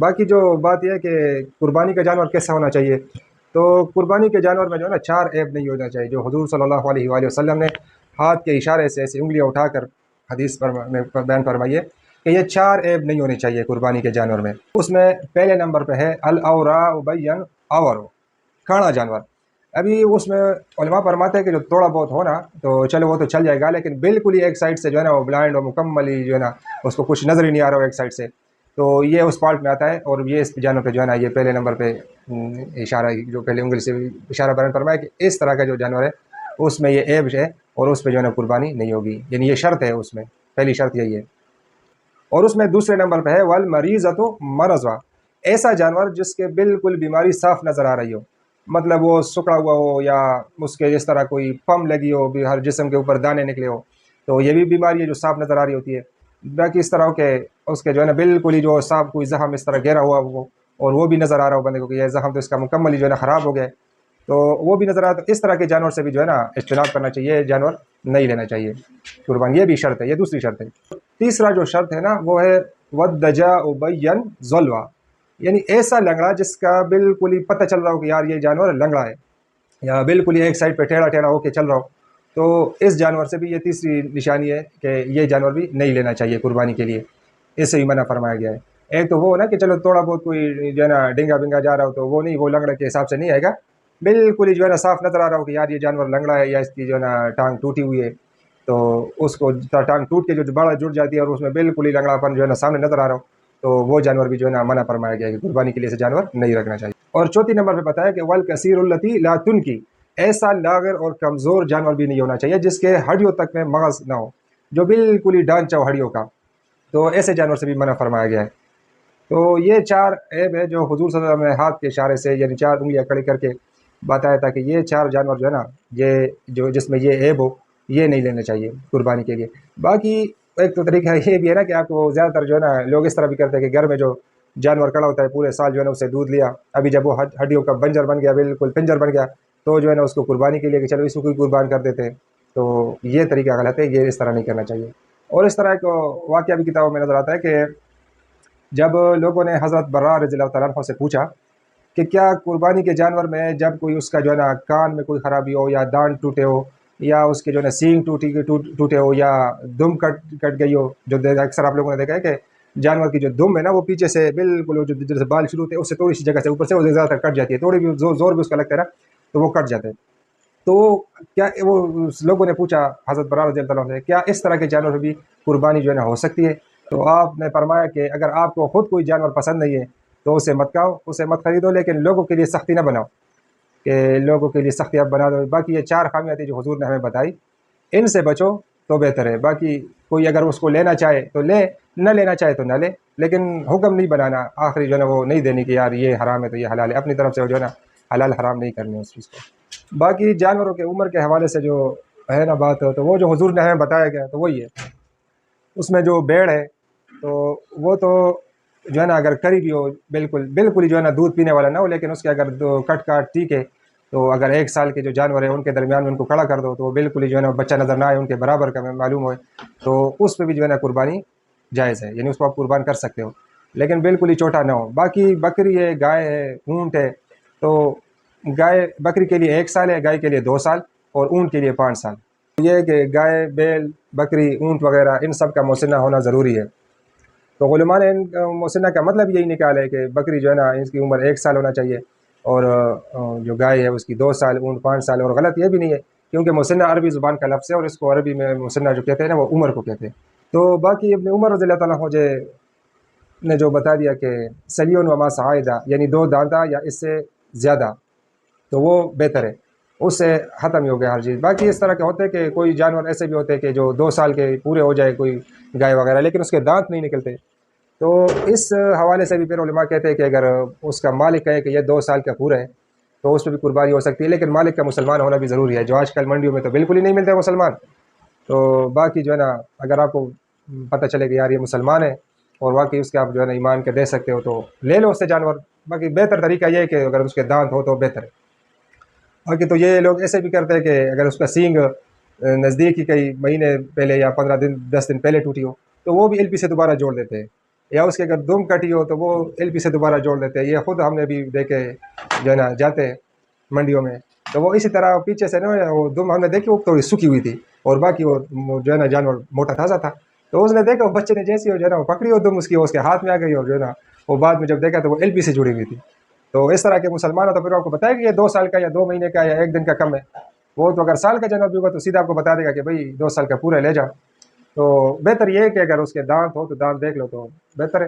باقی جو بات یہ ہے کہ قربانی کا جانور کیسا ہونا چاہیے، تو قربانی کے جانور میں جو ہے نا 4 عیب نہیں ہونا چاہیے، جو حضور صلی اللہ علیہ وآلہ وسلم نے ہاتھ کے اشارے سے ایسی انگلیاں اٹھا کر حدیث پر میں بیان فرمائیے کہ یہ 4 عیب نہیں ہونے چاہیے قربانی کے جانور میں۔ اس میں پہلے نمبر پہ ہے الاوراء بین آورو، کھانا جانور۔ ابھی اس میں علماء فرماتے ہیں کہ جو تھوڑا بہت ہونا تو چلو وہ تو چل جائے گا، لیکن بالکل ہی ایک سائڈ سے جو ہے نا وہ بلائنڈ اور مکمل ہی جو ہے نا اس کو کچھ نظر ہی نہیں آ رہا ہو ایک سائڈ سے، تو یہ اس پارٹ میں آتا ہے۔ اور یہ اس جانور پہ جو ہے نا یہ پہلے نمبر پہ اشارہ، جو پہلے انگلی سے اشارہ بیان فرمایا کہ اس طرح کا جو جانور ہے اس میں یہ عیب ہے اور اس پہ جو ہے نا قربانی نہیں ہوگی، یعنی یہ شرط ہے، اس میں پہلی شرط یہی ہے۔ اور اس میں دوسرے نمبر پہ ہے والمریضۃ مرضا، ایسا جانور جس کے بالکل بیماری صاف نظر آ رہی ہو، مطلب وہ سکڑا ہوا ہو یا اس کے جس طرح کوئی پم لگی ہو، ہر جسم کے اوپر دانے نکلے ہو، تو یہ بھی بیماری ہے جو صاف نظر آ رہی ہوتی ہے۔ باقی اس طرح ہو کہ اس کے جو ہے نا بالکل ہی جو صاف کوئی زخم اس طرح گہرا ہوا ہو اور وہ بھی نظر آ رہا ہو بندے کو کہ یہ زخم تو اس کا مکمل ہی جو ہے نا خراب ہو گیا، تو وہ بھی نظر آ رہا، تو اس طرح کے جانور سے بھی جو ہے نا اجتناب کرنا چاہیے، یہ جانور نہیں لینا چاہیے قربانی، یہ بھی شرط ہے، یہ دوسری شرط ہے۔ تیسرا جو شرط ہے نا وہ ہے والدجاء بین ذلوا، یعنی ایسا لنگڑا جس کا بالکل ہی پتہ چل رہا ہو کہ یار یہ جانور لنگڑا ہے، یا بالکل ہی ایک سائڈ پہ ٹیڑھا ٹیڑھا ہو کے چل رہا ہو، تو اس جانور سے بھی یہ تیسری نشانی ہے کہ یہ جانور بھی نہیں لینا چاہیے قربانی کے لیے، اس سے ہی منع فرمایا گیا ہے۔ ایک تو وہ نا کہ چلو تھوڑا بہت کوئی جو ہے نا ڈنگا بنگا جا رہا ہو تو وہ نہیں، وہ لنگڑا کے حساب سے نہیں آئے گا، بالکل ہی جو ہے نا صاف نظر آ رہا ہو کہ یار یہ جانور لنگڑا ہے یا اس کی جو ہے نا ٹانگ ٹوٹی ہوئی ہے، تو اس کو ٹانگ ٹوٹ کے جو بڑا جڑ جاتی ہے اور اس میں بالکل ہی لنگڑا پن جو ہے نا سامنے نظر آ رہا ہو، تو وہ جانور بھی جو ہے نا منع فرمایا گیا ہے کہ قربانی کے لیے سے جانور نہیں رکھنا چاہیے۔ اور چوتھی نمبر پہ بتایا کہ والکثیر التی لا تنکی، ایسا لاغر اور کمزور جانور بھی نہیں ہونا چاہیے جس کے ہڈیوں تک میں مغز نہ ہو، جو بالکل ہی ڈانچہ ہو ہڈیوں کا، تو ایسے جانور سے بھی منع فرمایا گیا ہے۔ تو یہ 4 عیب ہے جو حضور صلی اللہ علیہ وسلم نے ہاتھ کے اشارے سے یعنی 4 انگلیاں کھڑی کر کے بتایا تھا کہ یہ 4 جانور جو ہے نا یہ جو جس میں یہ عیب ہو یہ نہیں لینا چاہیے قربانی کے لیے۔ باقی ایک تو طریقہ یہ بھی ہے نا کہ آپ کو زیادہ تر جو ہے نا لوگ اس طرح بھی کرتے ہیں کہ گھر میں جو جانور کھڑا ہوتا ہے پورے سال جو ہے نا اسے دودھ لیا، ابھی جب وہ ہڈیوں کا بنجر بن گیا، بالکل پنجر بن گیا، تو جو ہے نا اس کو قربانی کے لیے کہ چلو اس کو کوئی قربان کر دیتے ہیں، تو یہ طریقہ غلط ہے، یہ اس طرح نہیں کرنا چاہیے۔ اور اس طرح ایک واقعہ بھی کتابوں میں نظر آتا ہے کہ جب لوگوں نے حضرت برا رضی اللہ تعالیٰ عنہ سے پوچھا کہ کیا قربانی کے جانور میں جب کوئی اس کا جو ہے نا کان میں کوئی خرابی ہو یا دان ٹوٹے ہو یا اس کے جو ہے نا سینگ ٹوٹے ہو یا دم کٹ گئی ہو، جو اکثر آپ لوگوں نے دیکھا ہے کہ جانور کی جو دم ہے نا وہ پیچھے سے بالکل جو جیسے بال شروع ہوتے ہیں اس سے تھوڑی سی جگہ سے اوپر سے وہ زیادہ تر کٹ جاتی ہے، تھوڑی بھی زور بھی اس کا لگتا ہے نا تو وہ کٹ جاتے ہیں، تو کیا وہ لوگوں نے پوچھا حضرت برا رضی اللہ عنہ سے کیا اس طرح کے جانور بھی قربانی جو ہے نا ہو سکتی ہے؟ تو آپ نے فرمایا کہ اگر آپ کو خود کوئی جانور پسند نہیں ہے تو اسے مت کھاؤ، اسے مت خریدو، لیکن لوگوں کے لیے سختی نہ بناؤ کہ لوگوں کے لیے سختی اب بنا دو۔ باقی یہ 4 خامیاں تھیں جو حضور نے ہمیں بتائی، ان سے بچو تو بہتر ہے۔ باقی کوئی اگر اس کو لینا چاہے تو لے، نہ لینا چاہے تو نہ لے، لیکن حکم نہیں بنانا آخری جو ہے نا وہ نہیں دینی کہ یار یہ حرام ہے تو یہ حلال ہے، اپنی طرف سے جو ہے نا حلال حرام نہیں کرنی اس چیز کو۔ باقی جانوروں کے عمر کے حوالے سے جو ہے نا بات تو وہ جو حضور نے ہمیں بتایا گیا تو وہی ہے، اس میں جو بیڑ ہے تو وہ تو جو ہے نا اگر قریبی ہو بالکل ہی جو ہے نا دودھ پینے والا نہ ہو، لیکن اس کے اگر کٹ ٹھیک ہے، تو اگر 1 سال کے جو جانور ہیں ان کے درمیان میں ان کو کھڑا کر دو تو وہ بالکل ہی جو ہے نا بچہ نظر نہ آئے، ان کے برابر کا معلوم ہوئے، تو اس پہ بھی جو ہے نا قربانی جائز ہے، یعنی اس کو آپ قربان کر سکتے ہو، لیکن بالکل ہی چھوٹا نہ ہو۔ باقی بکری ہے، گائے ہے، اونٹ ہے، تو گائے بکری کے لیے 1 سال ہے، گائے کے لیے 2 سال اور اونٹ کے لیے 5 سال۔ یہ ہے کہ گائے، بیل، بکری، اونٹ وغیرہ ان سب کا مسنہ ہونا ضروری ہے، تو علماء نے ان مسنہ کا مطلب یہی نکالا ہے کہ بکری جو ہے نا اس کی عمر 1 سال ہونا چاہیے اور جو گائے ہے اس کی 2 سال، اونٹ 5 سال، اور غلط یہ بھی نہیں ہے کیونکہ مسنہ عربی زبان کا لفظ ہے اور اس کو عربی میں مسنہ جو کہتے ہیں نا وہ عمر کو کہتے ہیں۔ تو باقی ابن عمر رضی اللہ تعالیٰ عنہ نے جو بتا دیا کہ سلیون وما سعائدہ، یعنی 2 دانتا یا اس سے زیادہ، تو وہ بہتر ہے، اس سے ختم ہی ہو گیا ہر چیز۔ باقی اس طرح کے ہوتے ہیں کہ کوئی جانور ایسے بھی ہوتے ہیں کہ جو 2 سال کے پورے ہو جائے، کوئی گائے وغیرہ، لیکن اس کے دانت نہیں نکلتے، تو اس حوالے سے بھی پھر علماء کہتے ہیں کہ اگر اس کا مالک کہے کہ یہ 2 سال کا پورا ہے تو اس پہ بھی قربانی ہو سکتی ہے، لیکن مالک کا مسلمان ہونا بھی ضروری ہے، جو آج کل منڈیوں میں تو بالکل ہی نہیں ملتے مسلمان۔ تو باقی جو ہے نا اگر آپ کو پتہ چلے کہ یار یہ مسلمان ہے اور واقعی اس کے آپ جو ہے نا ایمان کے دے سکتے ہو تو لے لو اس سے جانور۔ باقی بہتر طریقہ یہ ہے کہ اگر اس کے دانت ہو تو بہتر ہے۔ باقی تو یہ لوگ ایسے بھی کرتے ہیں کہ اگر اس کا سینگ نزدیک ہی کئی مہینے پہلے یا 15 دن 10 دن پہلے ٹوٹی ہو تو وہ بھی ایل پی سے دوبارہ جوڑ دیتے ہیں، یا اس کے اگر دم کٹی ہو تو وہ LP سے دوبارہ جوڑ لیتے ہیں. یہ خود ہم نے بھی دیکھے جو ہے نا جاتے ہیں منڈیوں میں، تو وہ اسی طرح پیچھے سے نا وہ دم ہم نے دیکھی وہ تھوڑی سوکھی ہوئی تھی اور باقی وہ جو ہے نا جانور موٹا تازہ تھا. تو اس نے دیکھا وہ بچے نے جیسی ہو جو ہے نا وہ پکڑی ہو دم اس کے ہاتھ میں آ گئی، اور جو ہے نا وہ بعد میں جب دیکھا تو وہ LP سے جڑی ہوئی تھی. تو اس طرح کے مسلمان ہو تو پھر آپ کو بتائے کہ یہ 2 سال کا یا 2 مہینے کا یا 1 دن کا کم ہے. وہ تو اگر سال کا جانور بھی ہوگا تو سیدھا آپ کو بتا دے گا کہ بھائی 2 سال کا پورا لے جاؤ. تو بہتر یہ ہے کہ اگر اس کے دانت ہو تو دانت دیکھ لو تو بہتر ہے.